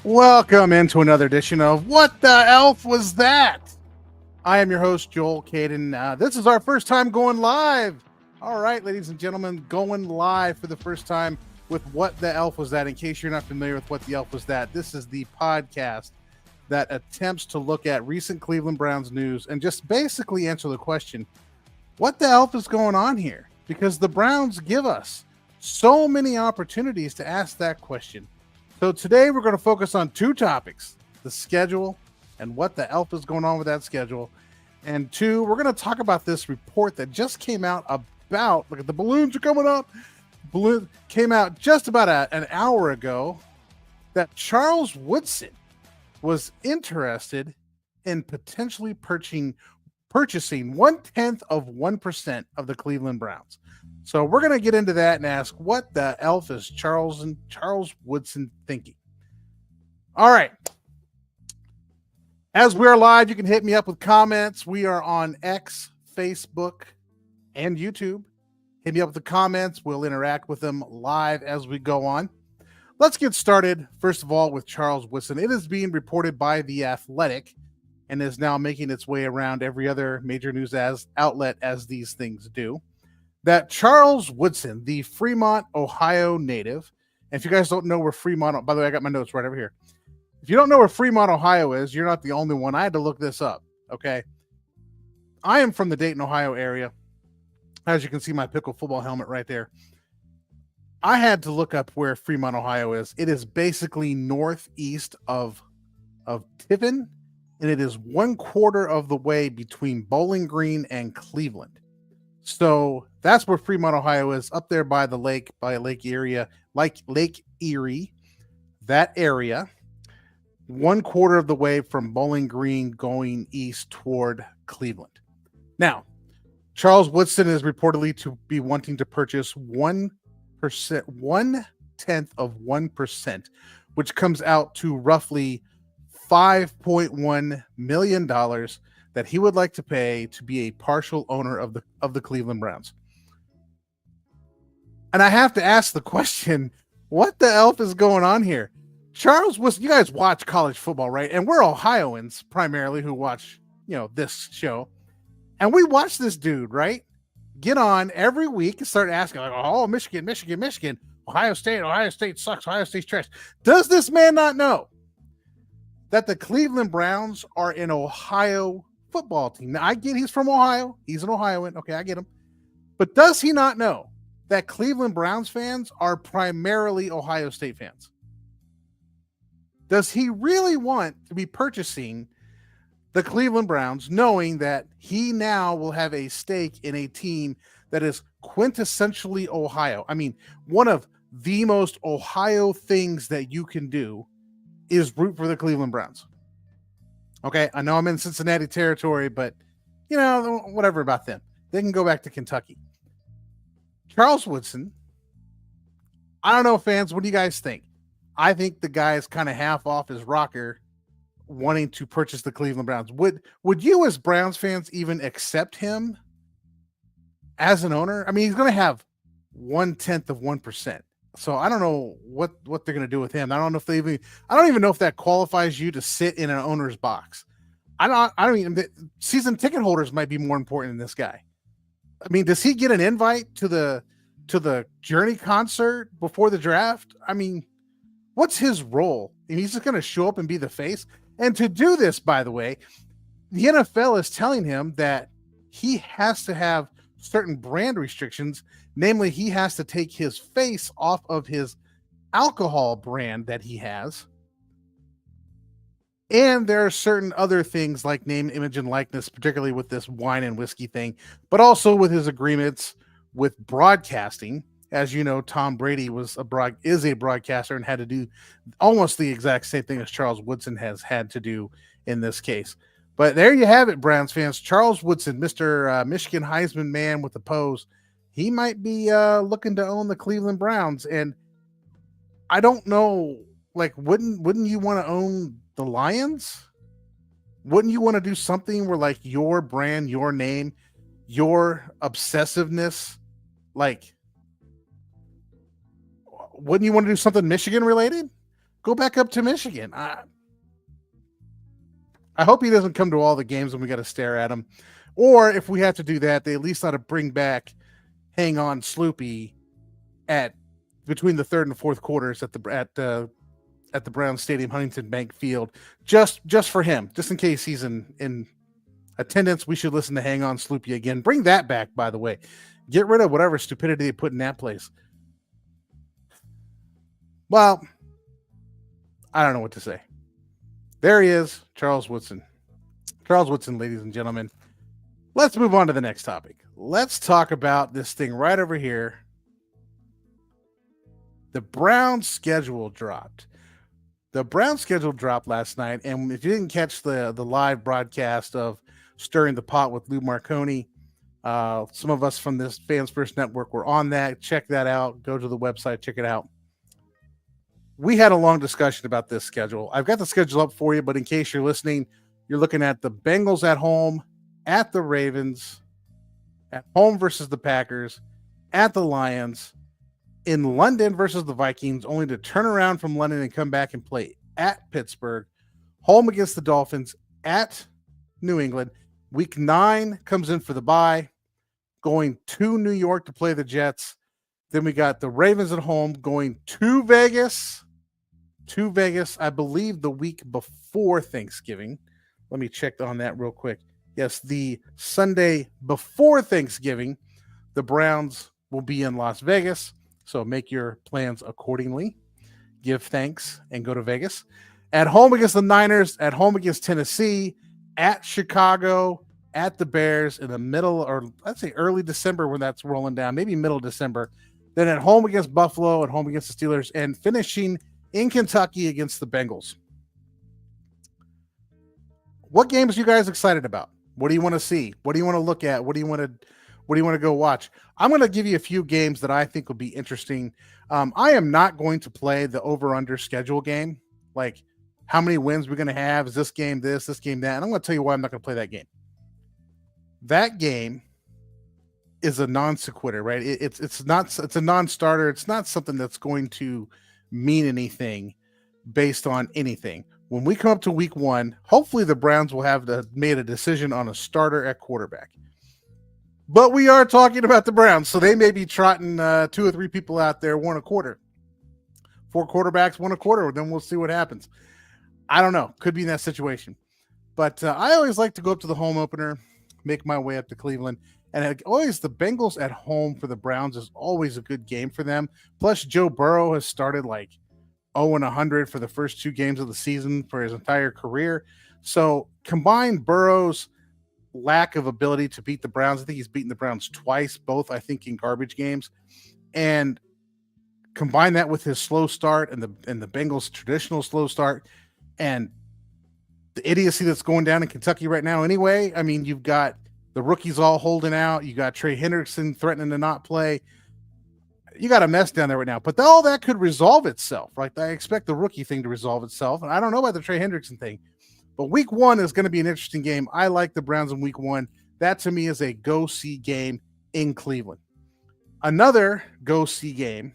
Welcome into another edition of What the Elf Was That? I am your host, Joel Caden. This is our first time going live. All right, ladies and gentlemen, going live for the first time with What the Elf Was That. In case you're not familiar with What the Elf Was That, this is the podcast that attempts to look at recent Cleveland Browns news and just basically answer the question, what the elf is going on here? Because the Browns give us so many opportunities to ask that question. So today we're going to focus on two topics, the schedule and what the elf is going on with that schedule. And two, we're going to talk about this report that just came out about, look at the balloons are coming up. Balloon came out just about an hour ago that Charles Woodson was interested in potentially purchasing 0.1% of the Cleveland Browns. So we're going to get into that and ask what the elf is Charles Woodson thinking. All right. As we are live, you can hit me up with comments. We are on X, Facebook, and YouTube. Hit me up with the comments. We'll interact with them live as we go on. Let's get started, first of all, with Charles Woodson. It is being reported by The Athletic and is now making its way around every other major news outlet as these things do, that Charles Woodson, the Fremont, Ohio native, and if you guys don't know where Fremont, by the way, I got my notes right over here. If you don't know where Fremont, Ohio is, you're not the only one. I had to look this up, okay? I am from the Dayton, Ohio area. As you can see, my pickle football helmet right there. I had to look up where Fremont, Ohio is. It is basically northeast of Tiffin, and it is 1/4 of the way between Bowling Green and Cleveland. So that's where Fremont, Ohio is, up there by the lake, by Lake Erie, like Lake Erie, that area, 1/4 of the way from Bowling Green going east toward Cleveland. Now, Charles Woodson is reportedly to be wanting to purchase 1%, 1/10 of 1%, which comes out to roughly $5.1 million that he would like to pay to be a partial owner of the Cleveland Browns. And I have to ask the question, what the elf is going on here? Charles Woodson, you guys watch college football, right? And we're Ohioans primarily who watch, this show. And we watch this dude, right? Get on every week and start asking, like, oh, Michigan, Ohio State sucks, Ohio State's trash. Does this man not know that the Cleveland Browns are an Ohio football team? Now, I get he's from Ohio. He's an Ohioan. Okay, I get him. But does he not know that Cleveland Browns fans are primarily Ohio State fans? Does he really want to be purchasing the Cleveland Browns, knowing that he now will have a stake in a team that is quintessentially Ohio? I mean, one of the most Ohio things that you can do is root for the Cleveland Browns. Okay, I know I'm in Cincinnati territory, but, whatever about them. They can go back to Kentucky. Charles Woodson, I don't know, fans, what do you guys think? I think the guy is kind of half off his rocker wanting to purchase the Cleveland Browns. Would you as Browns fans even accept him as an owner? I mean, he's going to have 1/10 of 1%. So I don't know what they're going to do with him. I don't even know if that qualifies you to sit in an owner's box. I don't even, season ticket holders might be more important than this guy. I mean, does he get an invite to the Journey concert before the draft? I mean, what's his role? And he's just going to show up and be the face. And to do this, by the way, the NFL is telling him that he has to have certain brand restrictions. Namely, he has to take his face off of his alcohol brand that he has. And there are certain other things like name, image, and likeness, particularly with this wine and whiskey thing, but also with his agreements with broadcasting. As you know, Tom Brady is a broadcaster and had to do almost the exact same thing as Charles Woodson has had to do in this case. But there you have it, Browns fans. Charles Woodson, Mr. Michigan Heisman man with the pose, he might be looking to own the Cleveland Browns. And I don't know, like, wouldn't you want to own the Lions? Wouldn't you want to do something where, like, your brand, your name, your obsessiveness, like, wouldn't you want to do something Michigan related? Go back up to Michigan. I hope he doesn't come to all the games and we got to stare at him. Or if we have to do that, they at least ought to bring back Hang On Sloopy at between the third and fourth quarters at the Brown Stadium, Huntington Bank Field, just for him, just in case he's in attendance. We should listen to Hang On Sloopy again. Bring that back, by the way. Get rid of whatever stupidity they put in that place. Well, I don't know what to say. There he is, Charles Woodson. Charles Woodson, ladies and gentlemen. Let's move on to the next topic. Let's talk about this thing right over here. The Browns schedule dropped. The Browns schedule dropped last night, and if you didn't catch the live broadcast of Stirring the Pot with Lou Marconi, some of us from this Fans First Network were on that. Check that out. Go to the website, check it out. We had a long discussion about this schedule. I've got the schedule up for you, but in case you're listening, you're looking at the Bengals at home, at the Ravens, at home versus the Packers, at the Lions, in London versus the Vikings, only to turn around from London and come back and play at Pittsburgh, home against the Dolphins, at New England. Week 9 comes in for the bye, going to New York to play the Jets. Then we got the Ravens at home, going to Vegas, I believe the week before Thanksgiving. Let me check on that real quick. Yes, the Sunday before Thanksgiving, the Browns will be in Las Vegas. So make your plans accordingly. Give thanks and go to Vegas. At home against the Niners, at home against Tennessee, at Chicago, at the Bears in the middle, or let's say early December when that's rolling down, maybe middle December. Then at home against Buffalo, at home against the Steelers, and finishing in Kentucky against the Bengals. What games are you guys excited about? What do you want to see? What do you want to look at? What do you want to go watch? I'm going to give you a few games that I think will be interesting. I am not going to play the over-under schedule game. Like, how many wins we're going to have? Is this game this game that? And I'm going to tell you why I'm not going to play that game. That game is a non sequitur, right? It's a non-starter. It's not something that's going to mean anything based on anything. When we come up to week 1, hopefully the Browns will have made a decision on a starter at quarterback. But we are talking about the Browns, so they may be trotting 2 or 3 people out there, 1 a quarter. 4 quarterbacks, 1 a quarter. Then we'll see what happens. I don't know. Could be in that situation. But I always like to go up to the home opener, make my way up to Cleveland. And always the Bengals at home for the Browns is always a good game for them. Plus, Joe Burrow has started like 0-100 for the first 2 games of the season for his entire career. So combine Burrow's lack of ability to beat the Browns. I think he's beaten the Browns twice, both I think in garbage games. And combine that with his slow start and the Bengals' traditional slow start and the idiocy that's going down in Kentucky right now anyway. I mean, you've got the rookies all holding out. You got Trey Hendrickson threatening to not play. You got a mess down there right now. But all that could resolve itself, right? I expect the rookie thing to resolve itself. And I don't know about the Trey Hendrickson thing. But week 1 is going to be an interesting game. I like the Browns in week 1. That to me is a go-see game in Cleveland. Another go-see game,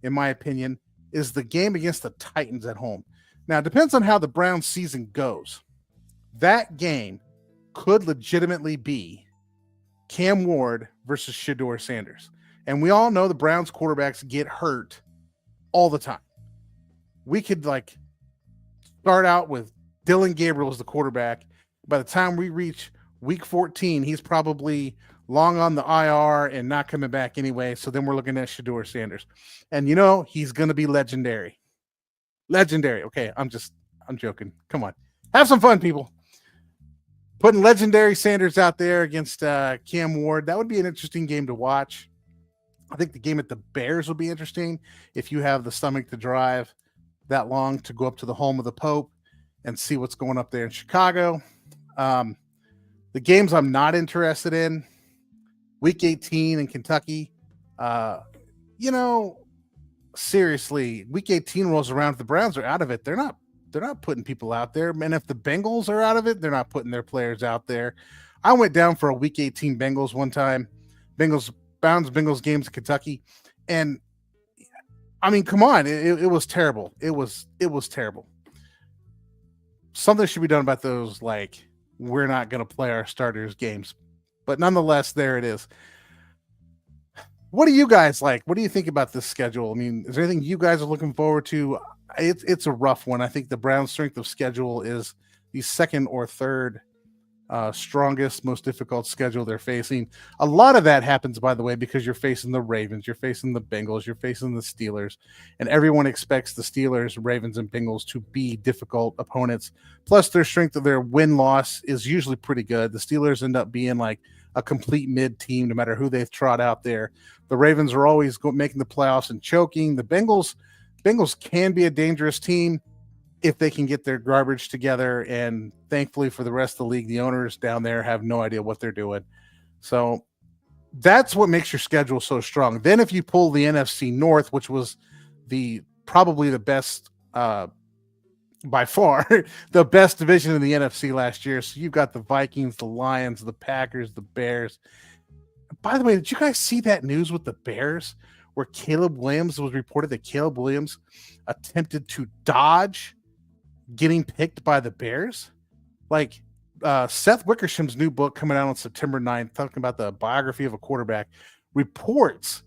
in my opinion, is the game against the Titans at home. Now, it depends on how the Browns season goes. That game could legitimately be Cam Ward versus Shedeur Sanders. And we all know the Browns quarterbacks get hurt all the time. We could start out with Dylan Gabriel as the quarterback. By the time we reach week 14, he's probably long on the IR and not coming back anyway. So then we're looking at Shedeur Sanders. And he's going to be legendary. Legendary. Okay, I'm joking. Come on. Have some fun, people. Putting legendary Sanders out there against Cam Ward. That would be an interesting game to watch. I think the game at the Bears will be interesting if you have the stomach to drive that long to go up to the home of the Pope and see what's going up there in Chicago. The games I'm not interested in, week 18 in Kentucky. Seriously, week 18 rolls around. If the Browns are out of it, they're not putting people out there. And if the Bengals are out of it, they're not putting their players out there. I went down for a week 18 Bengals one time. Bengals games in Kentucky. And I mean, come on, it was terrible. It was terrible. Something should be done about those. Like, we're not going to play our starters games, but nonetheless, there it is. What do you guys like? What do you think about this schedule? I mean, is there anything you guys are looking forward to? It's a rough one. I think the Browns' strength of schedule is the second or third strongest, most difficult schedule they're facing. A lot of that happens, by the way, because you're facing the Ravens, you're facing the Bengals, you're facing the Steelers, and everyone expects the Steelers, Ravens, and Bengals to be difficult opponents. Plus, their strength of their win-loss is usually pretty good. The Steelers end up being like a complete mid team, no matter who they've trot out there. The Ravens are always making the playoffs and choking. The Bengals can be a dangerous team if they can get their garbage together. And thankfully for the rest of the league, the owners down there have no idea what they're doing. So that's what makes your schedule so strong. Then if you pull the NFC North, which was probably the best by far, the best division in the NFC last year. So you've got the Vikings, the Lions, the Packers, the Bears. By the way, did you guys see that news with the Bears where Caleb Williams was reported that Caleb Williams attempted to dodge getting picked by the Bears? Like, Seth Wickersham's new book coming out on September 9th, talking about the biography of a quarterback, reports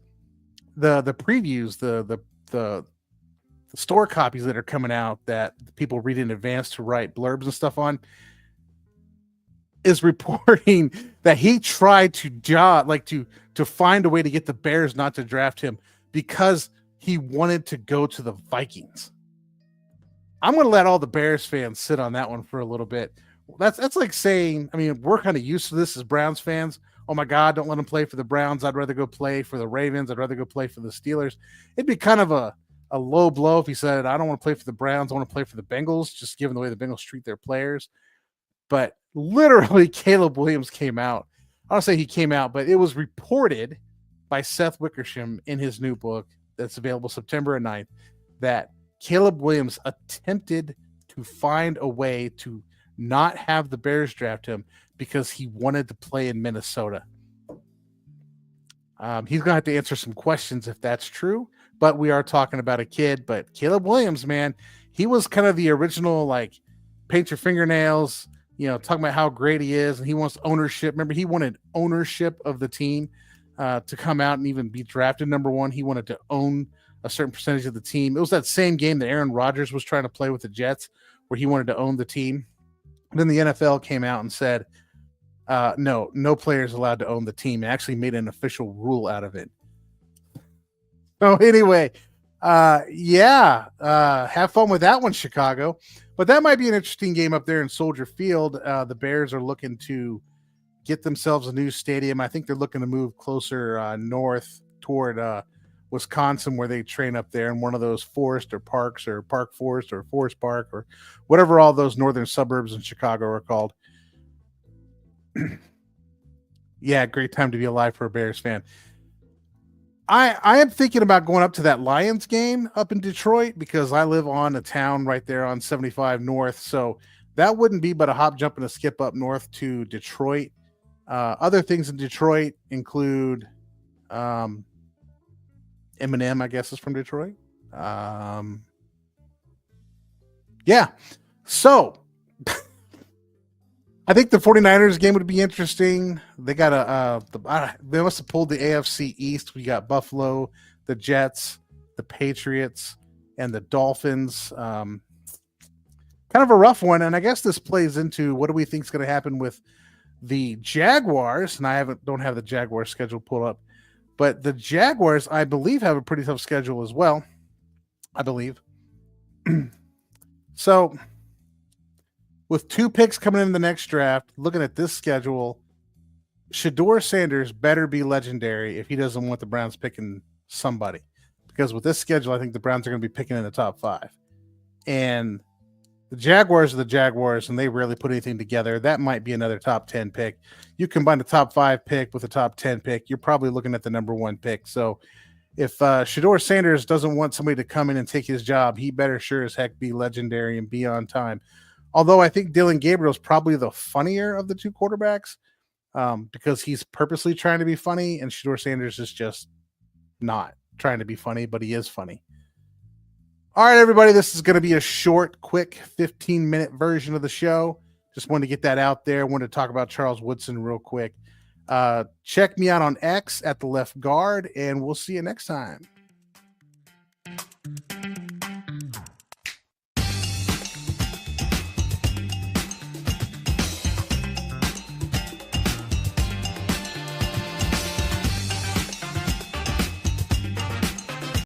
the previews, the store copies that are coming out that people read in advance to write blurbs and stuff on, is reporting that he tried to find a way to get the Bears not to draft him because he wanted to go to the Vikings. I'm going to let all the Bears fans sit on that one for a little bit. That's like saying, I mean, we're kind of used to this as Browns fans. Oh my God, don't let him play for the Browns. I'd rather go play for the Ravens. I'd rather go play for the Steelers. It'd be kind of a low blow if he said, I don't want to play for the Browns. I want to play for the Bengals, just given the way the Bengals treat their players. But literally, Caleb Williams came out. I don't say he came out, but it was reported by Seth Wickersham in his new book that's available September 9th that Caleb Williams attempted to find a way to not have the Bears draft him because he wanted to play in Minnesota. He's going to have to answer some questions if that's true, but we are talking about a kid. But Caleb Williams, man, he was kind of the original, like, paint your fingernails, talking about how great he is, and he wants ownership. Remember, he wanted ownership of the team to come out and even be drafted number one. He wanted to own a certain percentage of the team. It was that same game that Aaron Rodgers was trying to play with the Jets, where he wanted to own the team. And then the NFL came out and said, no player is allowed to own the team, and actually made an official rule out of it. So anyway, have fun with that one, Chicago. But that might be an interesting game up there in Soldier Field. The Bears are looking to get themselves a new stadium. I think they're looking to move closer north toward Wisconsin, where they train up there in one of those Forest or Parks or Park Forest or Forest Park or whatever all those northern suburbs in Chicago are called. Yeah, great time to be alive for a Bears fan. I am thinking about going up to that Lions game up in Detroit because I live on a town right there on 75 North. So that wouldn't be but a hop, jump, and a skip up north to Detroit. Other things in Detroit include Eminem, I guess, is from Detroit. Yeah. So I think the 49ers game would be interesting. They got they must have pulled the AFC East. We got Buffalo, the Jets, the Patriots, and the Dolphins. Kind of a rough one. And I guess this plays into what do we think is going to happen with the Jaguars. And I don't have the Jaguars schedule pulled up, but the Jaguars, I believe, have a pretty tough schedule as well. I believe. So with 2 picks coming in the next draft, looking at this schedule, Shedeur Sanders better be legendary if he doesn't want the Browns picking somebody. Because with this schedule, I think the Browns are going to be picking in the top 5. And the Jaguars are the Jaguars, and they rarely put anything together. That might be another top 10 pick. You combine the top 5 pick with the top 10 pick, you're probably looking at the number 1 pick. So if Shedeur Sanders doesn't want somebody to come in and take his job, he better sure as heck be legendary and be on time. Although I think Dylan Gabriel is probably the funnier of the 2 quarterbacks because he's purposely trying to be funny, and Shedeur Sanders is just not trying to be funny, but he is funny. All right, everybody, this is going to be a short, quick 15-minute version of the show. Just wanted to get that out there. Wanted to talk about Charles Woodson real quick. Check me out on X at the left guard, and we'll see you next time.